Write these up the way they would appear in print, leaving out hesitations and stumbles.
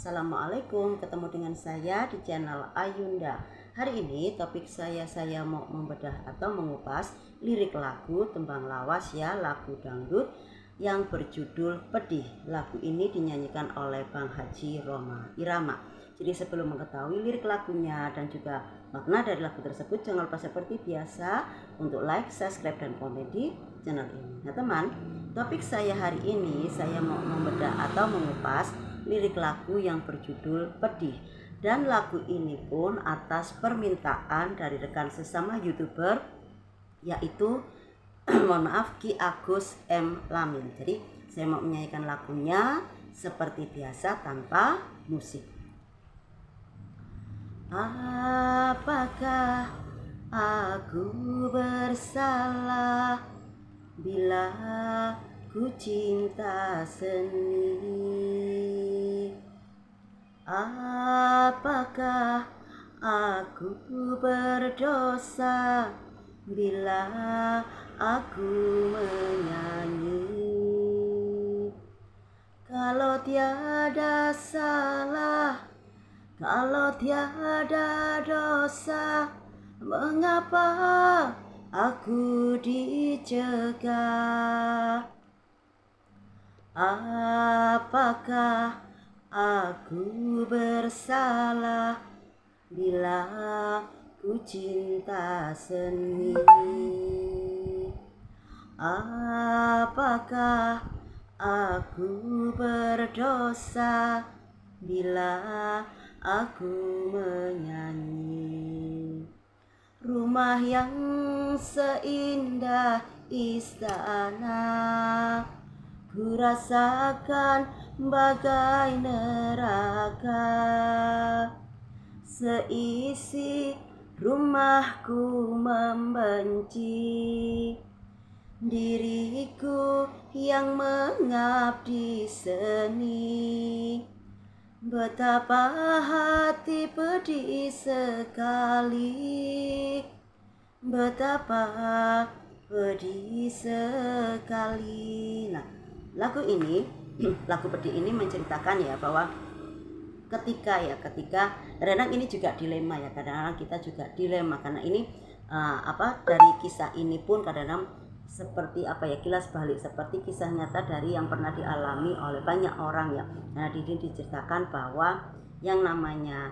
Assalamualaikum, ketemu dengan saya di channel Ayunda. Hari ini topik saya mau membedah atau mengupas lirik lagu tembang lawas ya, lagu dangdut yang berjudul Pedih. Lagu ini dinyanyikan oleh Bang Haji Rhoma Irama. Jadi sebelum mengetahui lirik lagunya dan juga makna dari lagu tersebut, jangan lupa seperti biasa untuk like, subscribe, dan komen di channel ini. Nah teman, topik saya hari ini saya mau membedah atau mengupas lirik lagu yang berjudul Pedih. Dan lagu ini pun atas permintaan dari rekan sesama YouTuber, yaitu mohon maaf, Ki Agus M. Lamin. Jadi saya mau menyanyikan lagunya seperti biasa tanpa musik. Apakah aku bersalah bila ku cinta seni? Apakah aku berdosa bila aku menyanyi? Kalau tiada salah, kalau tiada dosa, mengapa aku dicegah? Apakah aku bersalah bila ku cinta seni? Apakah aku berdosa bila aku menyanyi? Rumah yang seindah istana ku rasakan bagai neraka. Seisi rumahku membenci diriku yang mengabdi seni. Betapa hati pedih sekali, betapa pedih sekali. Nah, lagu ini, lagu Pedih ini menceritakan ya bahwa ketika kadang-kadang ini juga dilema ya, kadang-kadang kita juga dilema karena ini dari kisah ini pun kadang-kadang seperti kilas balik seperti kisah nyata dari yang pernah dialami oleh banyak orang ya. Nah, di sini diceritakan bahwa yang namanya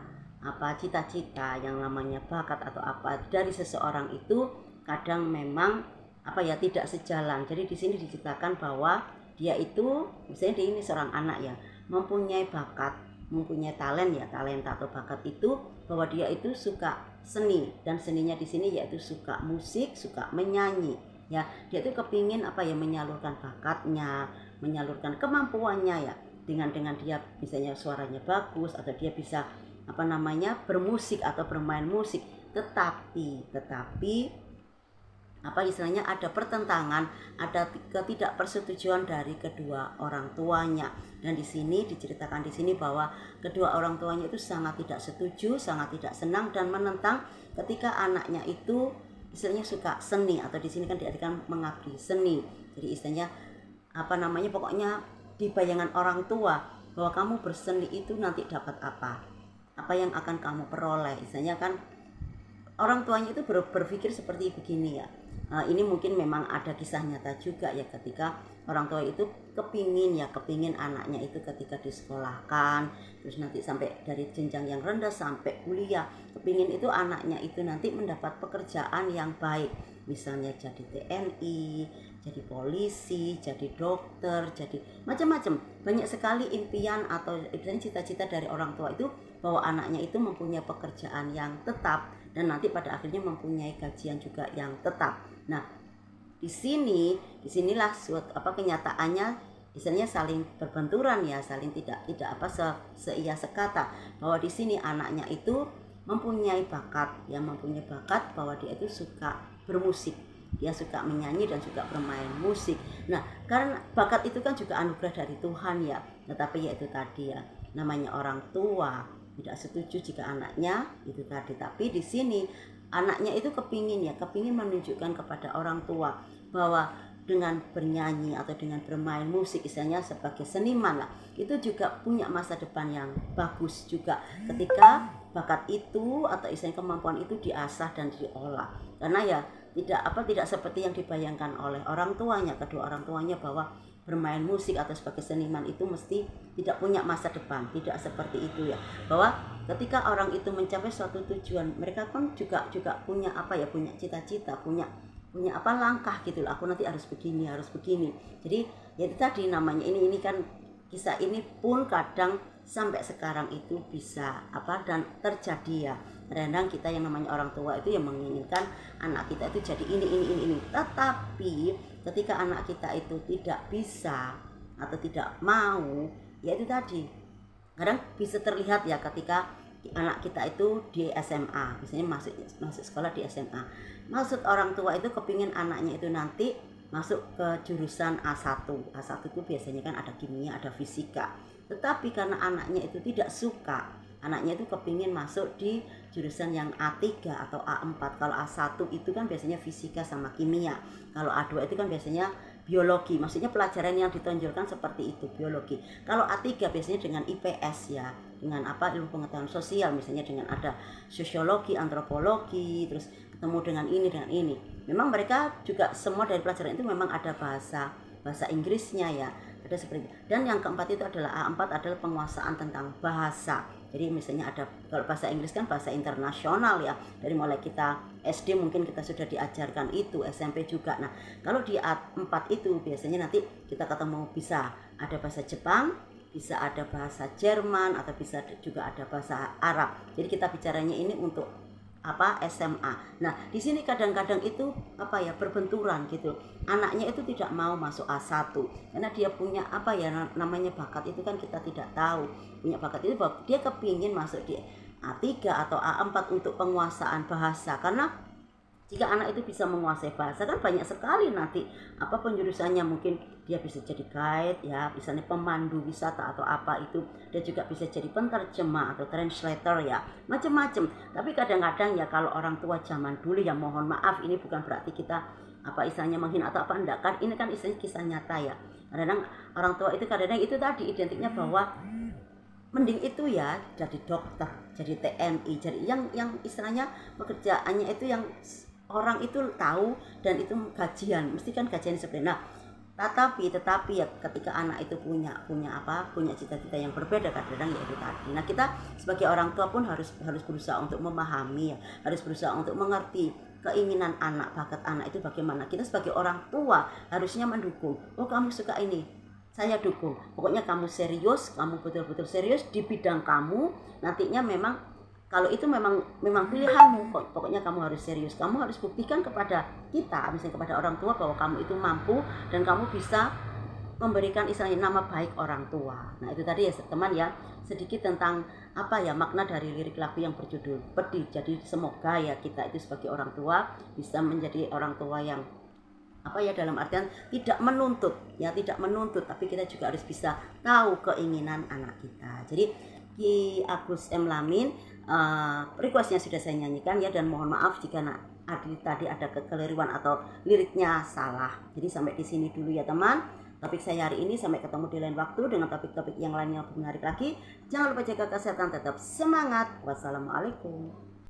cita-cita, yang namanya bakat atau dari seseorang itu kadang memang tidak sejalan. Jadi di sini diceritakan bahwa dia itu misalnya dia ini seorang anak ya, mempunyai bakat, mempunyai talenta atau bakat itu, bahwa dia itu suka seni, dan seninya di sini yaitu suka musik, suka menyanyi ya. Dia itu kepingin menyalurkan bakatnya, menyalurkan kemampuannya ya, dengan dia misalnya suaranya bagus atau dia bisa bermusik atau bermain musik, tetapi istilahnya ada pertentangan, ada ketidakpersetujuan dari kedua orang tuanya. Dan di sini diceritakan di sini bahwa kedua orang tuanya itu sangat tidak setuju, sangat tidak senang dan menentang ketika anaknya itu istilahnya suka seni, atau di sini kan diartikan mengabdi seni. Jadi istilahnya pokoknya di bayangan orang tua bahwa kamu berseni itu nanti dapat apa yang akan kamu peroleh. Istilahnya kan orang tuanya itu berpikir seperti begini ya. Ini mungkin memang ada kisah nyata juga ya, ketika orang tua itu kepingin anaknya itu ketika disekolahkan, terus nanti sampai dari jenjang yang rendah sampai kuliah, kepingin itu anaknya itu nanti mendapat pekerjaan yang baik, misalnya jadi TNI, jadi polisi, jadi dokter, jadi macam-macam. Banyak sekali impian atau cita-cita dari orang tua itu bahwa anaknya itu mempunyai pekerjaan yang tetap dan nanti pada akhirnya mempunyai gajian juga yang tetap. Nah, disinilah kenyataannya misalnya saling berbenturan ya, saling tidak seia sekata, bahwa di sini anaknya itu mempunyai bakat bahwa dia itu suka bermusik, dia suka menyanyi dan juga bermain musik. Nah, karena bakat itu kan juga anugerah dari Tuhan ya, tetapi yaitu tadi ya, namanya orang tua tidak setuju jika anaknya itu tadi. Tapi di sini anaknya itu kepingin menunjukkan kepada orang tua bahwa dengan bernyanyi atau dengan bermain musik istilahnya sebagai seniman lah, itu juga punya masa depan yang bagus juga ketika bakat itu atau istilahnya kemampuan itu diasah dan diolah. Karena ya tidak seperti yang dibayangkan oleh orang tuanya, kedua orang tuanya, bahwa bermain musik atau sebagai seniman itu mesti tidak punya masa depan. Tidak seperti itu ya, bahwa ketika orang itu mencapai suatu tujuan, mereka pun juga punya punya cita-cita, punya langkah gitu loh. Aku nanti harus begini. Jadi ya itu tadi namanya ini kan kisah ini pun kadang sampai sekarang itu bisa dan terjadi ya. Kadang kita yang namanya orang tua itu yang menginginkan anak kita itu jadi ini. Tetapi ketika anak kita itu tidak bisa atau tidak mau, ya itu tadi kadang bisa terlihat ya ketika anak kita itu di SMA, misalnya masuk sekolah di SMA. Maksud orang tua itu kepingin anaknya itu nanti masuk ke jurusan A1. A1 itu biasanya kan ada kimia, ada fisika. Tetapi karena anaknya itu tidak suka, anaknya itu kepingin masuk di jurusan yang A3 atau A4. Kalau A1 itu kan biasanya fisika sama kimia. Kalau A2 itu kan biasanya biologi. Maksudnya pelajaran yang ditonjolkan seperti itu, biologi. Kalau A3 biasanya dengan IPS ya, dengan ilmu pengetahuan sosial, misalnya dengan ada sosiologi, antropologi, terus ketemu dengan ini. Memang mereka juga semua dari pelajaran itu memang ada bahasa Inggrisnya ya, ada seperti itu. Dan yang keempat itu adalah A4 adalah penguasaan tentang bahasa. Jadi misalnya ada, kalau bahasa Inggris kan bahasa internasional ya, dari mulai kita SD mungkin kita sudah diajarkan itu, SMP juga. Nah kalau di A4 itu biasanya nanti kita ketemu bisa ada bahasa Jepang, bisa ada bahasa Jerman, atau bisa juga ada bahasa Arab. Jadi kita bicaranya ini untuk SMA. Nah di sini kadang-kadang itu berbenturan gitu. Anaknya itu tidak mau masuk A1 karena dia punya namanya bakat itu kan kita tidak tahu. Punya bakat itu dia kepingin masuk di A3 atau A4 untuk penguasaan bahasa. Karena jika anak itu bisa menguasai bahasa kan banyak sekali nanti penjurusannya. Mungkin dia bisa jadi guide ya, misalnya pemandu wisata atau itu. Dia juga bisa jadi penerjemah atau translator ya, macam-macam. Tapi kadang-kadang ya kalau orang tua zaman dulu ya, mohon maaf ini bukan berarti kita istilahnya menghina atau enggak kan, ini kan istilahnya kisah nyata ya. Kadang orang tua itu itu tadi identiknya bahwa mending itu ya jadi dokter, jadi TNI, jadi yang istilahnya pekerjaannya itu yang orang itu tahu dan itu gajian, mesti kan gajian sebenarnya. Tetapi ya ketika anak itu punya cita-cita yang berbeda kadang-kadang ya itu tadi. Nah kita sebagai orang tua pun harus berusaha untuk memahami ya, harus berusaha untuk mengerti keinginan anak, bakat anak itu bagaimana. Kita sebagai orang tua harusnya mendukung. Oh kamu suka ini, saya dukung. Pokoknya kamu serius, kamu betul-betul serius di bidang kamu. Nantinya memang kalau itu memang pilihanmu, pokoknya kamu harus serius. Kamu harus buktikan kepada kita, misalnya kepada orang tua, bahwa kamu itu mampu dan kamu bisa memberikan istilahnya nama baik orang tua. Nah itu tadi ya teman ya, sedikit tentang makna dari lirik lagu yang berjudul Pedih. Jadi semoga ya kita itu sebagai orang tua bisa menjadi orang tua yang dalam artian tidak menuntut, tapi kita juga harus bisa tahu keinginan anak kita. Jadi Ki Agus M. Lamin, requestnya sudah saya nyanyikan ya, dan mohon maaf jika tadi ada kekeliruan atau liriknya salah. Jadi sampai di sini dulu ya teman topik saya hari ini. Sampai ketemu di lain waktu dengan topik-topik yang lain yang lebih menarik lagi. Jangan lupa jaga kesehatan, tetap semangat. Wassalamualaikum.